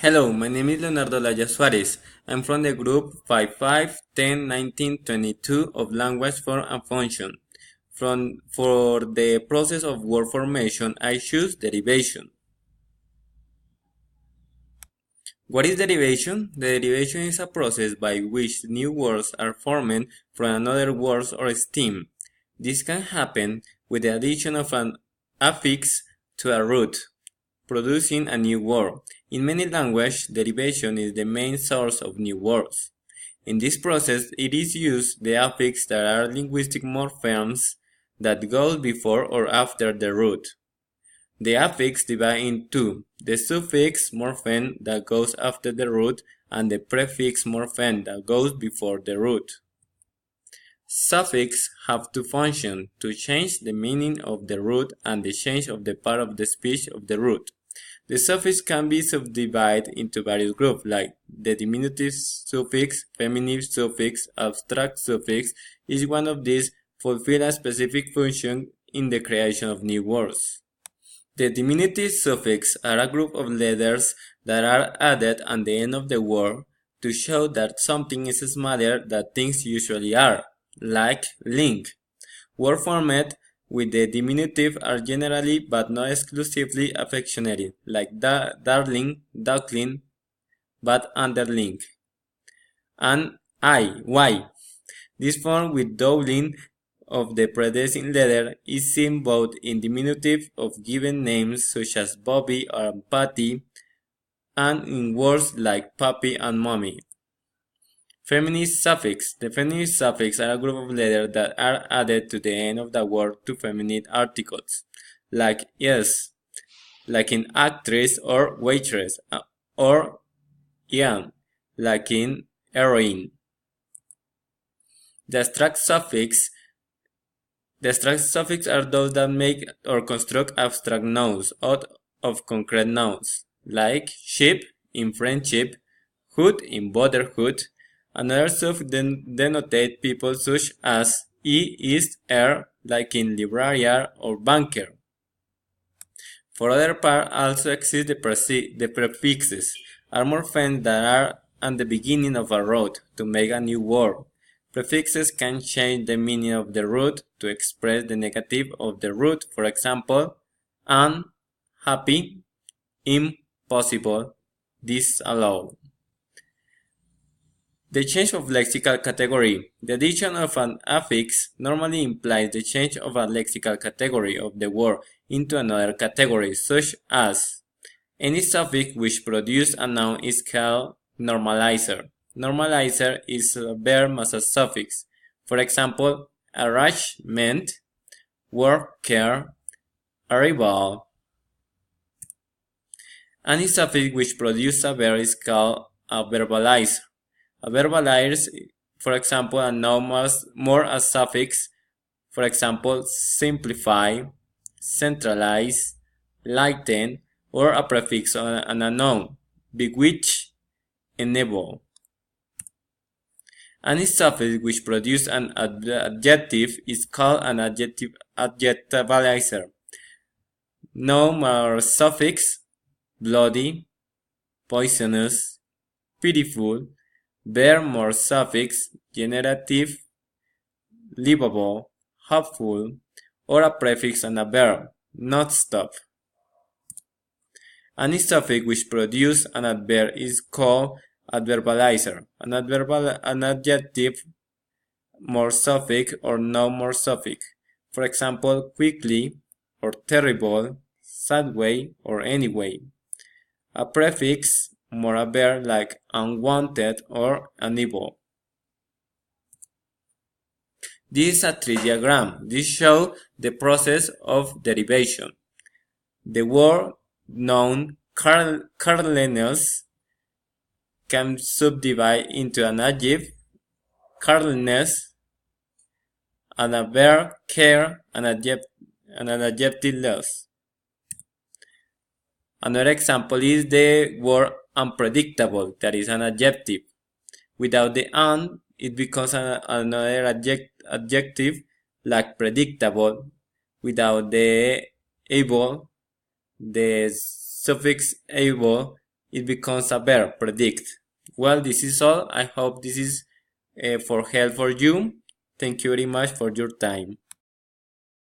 Hello, my name is Leonardo Laya Suarez. I'm from the group 55101922 of Language Form and Function. For the process of word formation, I choose derivation. What is derivation? The derivation is a process by which new words are formed from another word or stem. This can happen with the addition of an affix to a root, producing a new word. In many languages, derivation is the main source of new words. In this process, it is used the affix that are linguistic morphemes that go before or after the root. The affix divide in two, the suffix morpheme that goes after the root and the prefix morpheme that goes before the root. Suffixes have two functions, to change the meaning of the root and the change of the part of the speech of the root. The suffix can be subdivided into various groups, like the diminutive suffix, feminine suffix, abstract suffix. Each one of these fulfill a specific function in the creation of new words. The diminutive suffixes are a group of letters that are added at the end of the word to show that something is smaller than things usually are, like link. Words formed with the diminutive are generally but not exclusively affectionated, like darling, duckling, but underling. And y. This form with doubling of the preceding letter is seen both in diminutive of given names such as Bobby or Patty, and in words like puppy and mommy. Feminine suffix. The feminine suffix are a group of letters that are added to the end of the word to feminine articles, like yes, like in actress or waitress, or ian, like in heroine. The abstract suffix are those that make or construct abstract nouns out of concrete nouns, like ship in friendship, hood in brotherhood. Another suffix denotate people such as is, like in librarian or banker. For other part, also exist the prefixes, are morphemes that are at the beginning of a root to make a new word. Prefixes can change the meaning of the root to express the negative of the root, for example, unhappy, impossible, disallowed. The change of lexical category. The addition of an affix normally implies the change of a lexical category of the word into another category, such as any suffix which produces a noun is called normalizer. Normalizer is a verb as a suffix. For example, arrangement, worker, arrival. Any suffix which produces a verb is called a verbalizer. A verbalizer, for example, a noun more a suffix, for example, simplify, centralize, lighten, or a prefix on a noun, bewitch, enable. Any suffix which produces an adjective is called an adjectivalizer. Noun or suffix, bloody, poisonous, pitiful. Verb more suffix, generative, livable, hopeful, or a prefix on a verb, not stop. Any suffix which produces an adverb is called adverbalizer. An adjective more suffix or noun more suffix. For example, quickly or terrible, sad way or anyway. A prefix more a verb like unwanted or unable. This is a tree diagram. This shows the process of derivation. The word noun carliness can subdivide into an adjective, carliness, and a verb, care, and an adjective less. Another example is the word unpredictable, that is an adjective. Without the un, it becomes another adjective like predictable. Without the able, the suffix able it becomes a verb, predict. Well, this is all. I hope this is for help for you. Thank you very much for your time.